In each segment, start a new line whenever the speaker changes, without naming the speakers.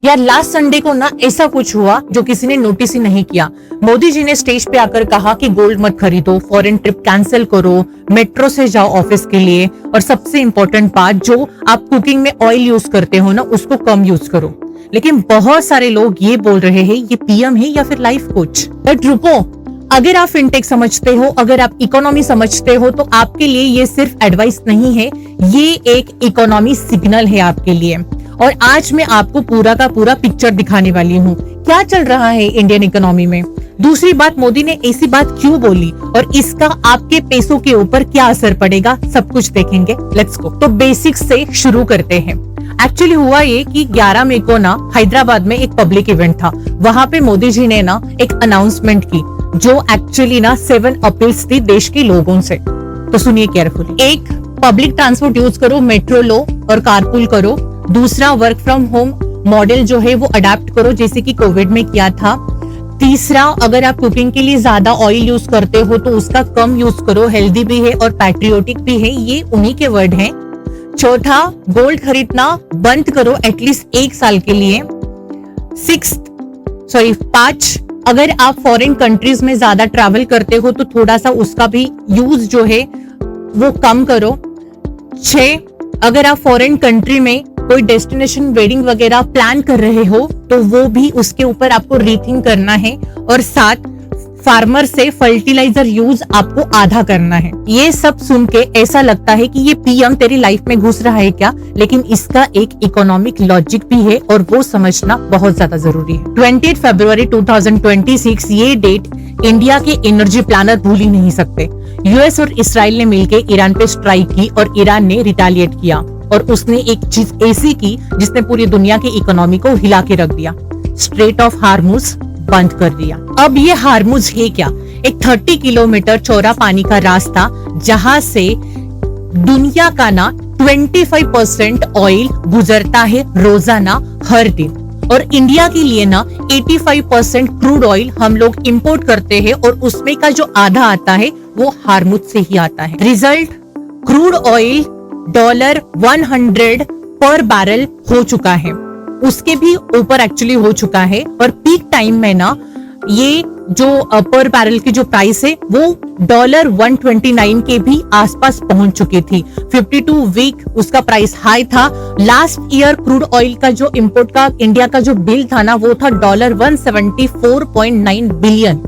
यार last Sunday को ना ऐसा कुछ हुआ जो किसी ने नोटिस ही नहीं किया। मोदी जी ने स्टेज पे आकर कहा कि गोल्ड मत खरीदो, फॉरेन ट्रिप कैंसिल करो, मेट्रो से जाओ ऑफिस के लिए, और सबसे इंपॉर्टेंट बात, जो आप कुकिंग में ऑयल यूज करते हो ना उसको कम यूज करो। लेकिन बहुत सारे लोग ये बोल रहे हैं ये पीएम है या फिर लाइफ कोच। बट रुको, अगर आप फिनटेक समझते हो, अगर आप इकोनॉमी समझते हो, तो आपके लिए ये सिर्फ एडवाइस नहीं है, ये एक इकोनॉमी सिग्नल है आपके लिए। और आज मैं आपको पूरा का पूरा पिक्चर दिखाने वाली हूँ, क्या चल रहा है इंडियन इकोनॉमी में। दूसरी बात, मोदी ने ऐसी बात क्यों बोली और इसका आपके पैसों के ऊपर क्या असर पड़ेगा, सब कुछ देखेंगे। Let's go. तो बेसिक्स से शुरू करते हैं। एक्चुअली हुआ ये कि 11 मई को ना हैदराबाद में एक पब्लिक इवेंट था। वहां पे मोदी जी ने ना एक अनाउंसमेंट की जो एक्चुअली ना 7 अपील्स थी देश के लोगों से। तो सुनिए केयरफुली। एक, पब्लिक ट्रांसपोर्ट यूज करो, मेट्रो लो और कारपूल करो। दूसरा, वर्क फ्रॉम होम मॉडल जो है वो अडेप्ट करो, जैसे कि कोविड में किया था। तीसरा, अगर आप कुकिंग के लिए ज्यादा ऑयल यूज करते हो तो उसका कम यूज करो, हेल्दी भी है और पैट्रियोटिक भी है, ये उन्हीं के वर्ड हैं। चौथा, गोल्ड खरीदना बंद करो एटलीस्ट 1 साल के लिए। 5, अगर आप फॉरेन कंट्रीज में ज्यादा ट्रैवल करते हो तो थोड़ा सा उसका भी यूज जो है वो कम करो। 6, अगर आप फॉरेन कंट्री में कोई डेस्टिनेशन वेडिंग वगैरह प्लान कर रहे हो तो वो भी उसके ऊपर आपको रीथिंक करना है। और 7, फार्मर से फर्टिलाइजर यूज आपको आधा करना है। ये सब सुन के ऐसा लगता है कि ये पीएम तेरी लाइफ में घुस रहा है क्या, लेकिन इसका एक इकोनॉमिक लॉजिक भी है और वो समझना बहुत ज्यादा जरूरी है। 28 फरवरी 2026 ये डेट इंडिया के एनर्जी प्लानर भूल ही नहीं सकते। यूएस और इसराइल ने मिलकर ईरान पे स्ट्राइक की और ईरान ने रिटेलिएट किया और उसने एक चीज ऐसी की जिसने पूरी दुनिया की इकोनॉमी को हिला के रख दिया, स्ट्रेट ऑफ हार्मुज बंद कर दिया। अब ये हार्मुज है क्या? एक 30 किलोमीटर चौड़ा पानी का रास्ता जहां से दुनिया का ना 25% ऑयल गुजरता है रोजाना हर दिन। और इंडिया के लिए ना 85% क्रूड ऑयल हम लोग इंपोर्ट करते हैं और उसमें का जो आधा आता है वो हार्मुज से ही आता है। रिजल्ट, क्रूड ऑयल $100 पर बैरल हो चुका है, उसके भी ऊपर एक्चुअली हो चुका है। और पीक टाइम में ना ये जो पर बैरल की जो प्राइस है वो $129 के भी आसपास पहुंच चुकी थी। 52 वीक उसका प्राइस हाई था। लास्ट ईयर क्रूड ऑयल का जो इंपोर्ट का इंडिया का जो बिल था ना वो था $174.9 बिलियन।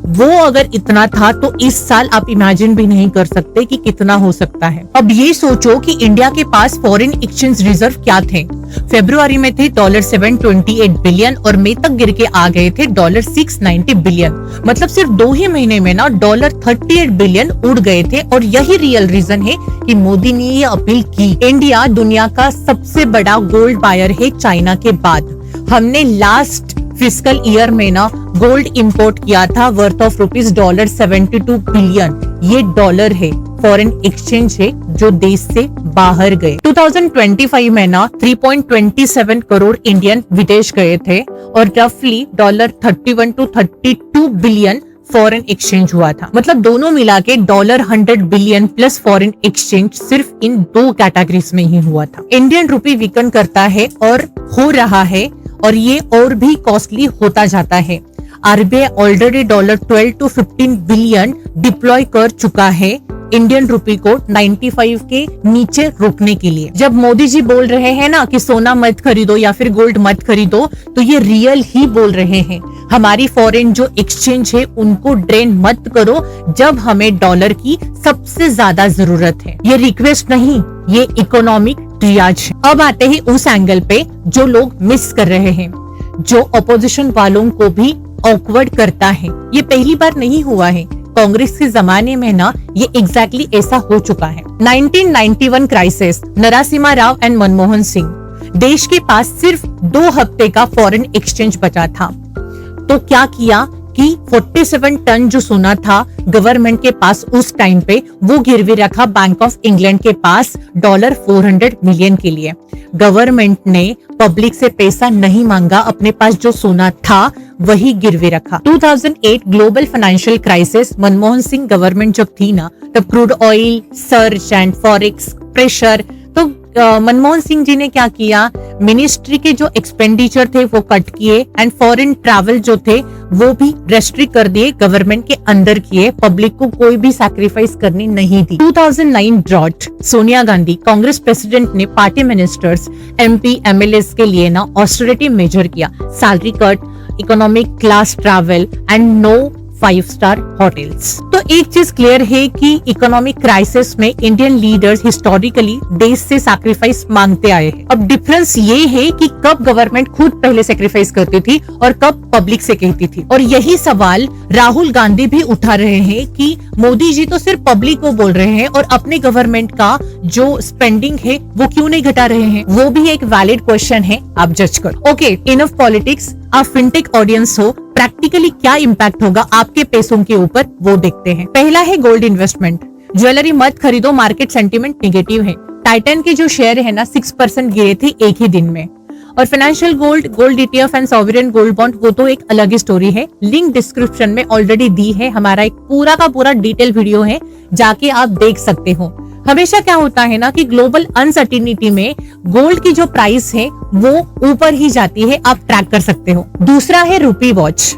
वो अगर इतना था तो इस साल आप इमेजिन भी नहीं कर सकते कि कितना हो सकता है। अब ये सोचो कि इंडिया के पास फॉरेन एक्सचेंज रिजर्व क्या थे। फरवरी में थे $728 बिलियन और मई तक गिर के आ गए थे $690 बिलियन। मतलब सिर्फ 2 ही महीने में ना $38 बिलियन उड़ गए थे। और यही रियल रीजन है कि मोदी ने ये अपील की। इंडिया दुनिया का सबसे बड़ा गोल्ड बायर है चाइना के बाद। हमने लास्ट फिस्कल ईयर में ना गोल्ड इंपोर्ट किया था वर्थ ऑफ $72 बिलियन। ये डॉलर है, फॉरेन एक्सचेंज है जो देश से बाहर गए। 2025 में ना 3.27 करोड़ इंडियन विदेश गए थे और रफली $31 to 32 बिलियन फॉरेन एक्सचेंज हुआ था। मतलब दोनों मिला के $100 बिलियन प्लस फॉरेन एक्सचेंज सिर्फ इन 2 कैटेगरीज में ही हुआ था। इंडियन रुपी वीकन करता है और हो रहा है और ये और भी कॉस्टली होता जाता है। RBI already $12 to 15 billion deploy कर चुका है इंडियन रुपी को 95 के नीचे रोकने के लिए। जब मोदी जी बोल रहे हैं ना कि सोना मत खरीदो या फिर गोल्ड मत खरीदो, तो ये रियल ही बोल रहे हैं। हमारी फॉरेन जो एक्सचेंज है उनको ड्रेन मत करो जब हमें डॉलर की सबसे ज्यादा जरूरत है। ये रिक्वेस्ट नहीं, ये इकोनॉमिक ट्रियाज है। अब आते हैं उस एंगल पे जो लोग मिस कर रहे हैं, जो अपोजिशन वालों को भी ऑकवर्ड करता है। ये पहली बार नहीं हुआ है, कांग्रेस के जमाने में ना ये एग्जैक्टली ऐसा हो चुका है। 1991 क्राइसिस, नरसिम्हा राव एंड मनमोहन सिंह, देश के पास सिर्फ 2 हफ्ते का फॉरेन एक्सचेंज बचा था। तो क्या किया कि 47 टन जो सोना था गवर्नमेंट के पास उस टाइम पे, वो गिरवी रखा बैंक ऑफ इंग्लैंड के पास $400 मिलियन के लिए। गवर्नमेंट ने पब्लिक से पैसा नहीं मांगा, अपने पास जो सोना था वही गिरवी रखा। 2008 global financial crisis, Manmohan Singh government जब थी ना, तब crude oil surge and forex pressure, तो मनमोहन सिंह जी ने क्या किया, मिनिस्ट्री के जो एक्सपेंडिचर थे वो कट किए एंड फॉरेन ट्रैवल जो थे वो भी रेस्ट्रिक्ट कर दिए, गवर्नमेंट के अंदर किए, पब्लिक को कोई भी सैक्रिफाइस करनी नहीं थी। 2009 ड्रॉट, सोनिया गांधी कांग्रेस प्रेसिडेंट ने पार्टी मिनिस्टर्स, एमपी, एमएलएस के लिए ना ऑस्टेरिटी मेजर किया, salary cut, economic class travel and no 5 star hotels. तो एक चीज क्लियर है कि इकोनॉमिक क्राइसिस में इंडियन लीडर्स हिस्टोरिकली देश से सैक्रिफाइस मांगते आए हैं। अब डिफरेंस ये है कि कब गवर्नमेंट खुद पहले सैक्रिफाइस करती थी और कब पब्लिक से कहती थी। और यही सवाल राहुल गांधी भी उठा रहे हैं कि मोदी जी तो सिर्फ पब्लिक को बोल रहे हैं और अपने गवर्नमेंट का जो स्पेंडिंग है वो क्यों नहीं घटा रहे हैं। वो भी एक वैलिड क्वेश्चन है, आप जज करो। Okay, enough politics. आप फिनटेक ऑडियंस हो, प्रैक्टिकली क्या इम्पैक्ट होगा आपके पैसों के ऊपर वो देखते हैं। पहला है गोल्ड इन्वेस्टमेंट। ज्वेलरी मत खरीदो, मार्केट सेंटीमेंट नेगेटिव है। टाइटन के जो शेयर है ना 6% गिरे थे एक ही दिन में। और financial gold, gold ETF and sovereign gold bond, वो तो एक अलग ही स्टोरी है। लिंक डिस्क्रिप्शन में ऑलरेडी दी है, हमारा एक पूरा का पूरा डिटेल वीडियो है, जाके आप देख सकते हो। हमेशा क्या होता है ना कि ग्लोबल अनसर्टिनिटी में गोल्ड की जो प्राइस है वो ऊपर ही जाती है, आप ट्रैक कर सकते हो। दूसरा है रूपी वॉच।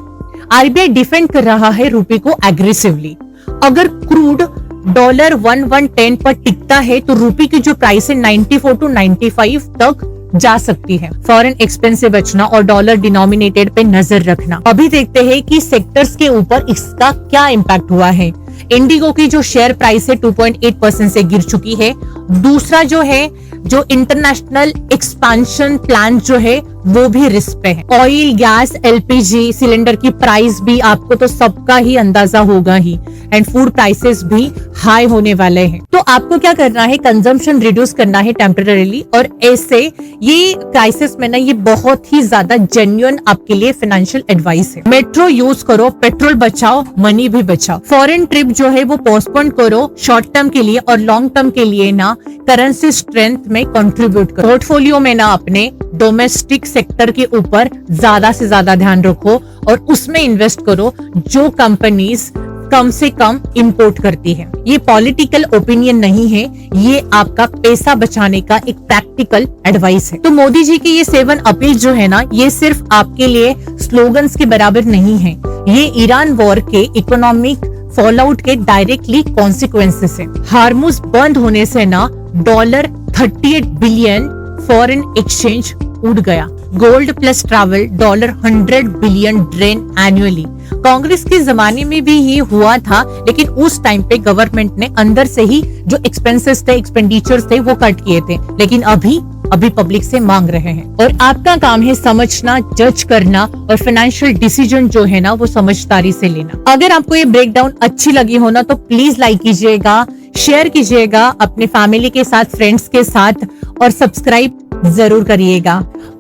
आरबीआई डिफेंड कर रहा है रूपी को एग्रेसिवली। अगर क्रूड $1 110 पर टिकता है तो रूपी की जो प्राइस है 94 to 95 तक जा सकती है। फॉरेन एक्सपेंस से बचना और डॉलर डिनोमिनेटेड पे नजर रखना। अभी देखते हैं कि सेक्टर्स के ऊपर इसका क्या इम्पैक्ट हुआ है। इंडिगो की जो शेयर प्राइस है 2.8% से गिर चुकी है। दूसरा जो है, जो इंटरनेशनल एक्सपेंशन प्लान जो है वो भी रिस्क पे है। ऑयल, गैस, LPG सिलेंडर की प्राइस भी आपको तो सबका ही अंदाजा होगा ही, एंड फूड प्राइसेस भी हाई होने वाले हैं। तो आपको क्या करना है, कंजम्पशन रिड्यूस करना है टेम्पररीली। और ऐसे ये क्राइसिस में ना ये बहुत ही ज्यादा जेन्युइन आपके लिए फाइनेंशियल एडवाइस है। मेट्रो यूज करो, पेट्रोल बचाओ, मनी भी बचाओ। फॉरेन ट्रिप जो है वो पोस्टपोन करो शॉर्ट टर्म के लिए, और लॉन्ग टर्म के लिए ना करेंसी स्ट्रेंथ में कंट्रीब्यूट करो। पोर्टफोलियो में ना अपने डोमेस्टिक सेक्टर के ऊपर ज्यादा से ज्यादा ध्यान रखो और उसमें इन्वेस्ट करो जो कंपनीज कम से कम इंपोर्ट करती है। ये पॉलिटिकल ओपिनियन नहीं है, ये आपका पैसा बचाने का एक प्रैक्टिकल एडवाइस है। तो मोदी जी की ये 7 अपील जो है ना, ये सिर्फ आपके लिए स्लोगन्स के बराबर नहीं है, ये ईरान वॉर के इकोनॉमिक फॉलआउट के डायरेक्टली कॉन्सिक्वेंसेस है। हार्मुज बंद होने से ना $38 बिलियन फॉरेन एक्सचेंज उड़ गया। Gold plus travel $100 billion drain annually. Congress के जमाने में भी ये हुआ था, लेकिन उस टाइम पे गवर्नमेंट ने अंदर से ही जो एक्सपेंसेस थे, एक्सपेंडिचर्स थे वो कट किए थे, लेकिन अभी पब्लिक से मांग रहे हैं। और आपका काम है समझना, जज करना और फाइनेंशियल डिसीजन जो है ना वो समझदारी से लेना। अगर आपको ये ब्रेकडाउन अच्छी लगी हो ना तो प्लीज लाइक कीजिएगा, शेयर कीजिएगा अपने फैमिली के साथ, फ्रेंड्स के साथ, और सब्सक्राइब जरूर करिएगा।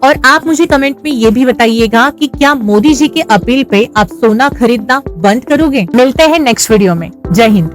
और आप मुझे कमेंट में ये भी बताइएगा कि क्या मोदी जी के अपील पे आप सोना खरीदना बंद करोगे। मिलते हैं नेक्स्ट वीडियो में। जय हिंद।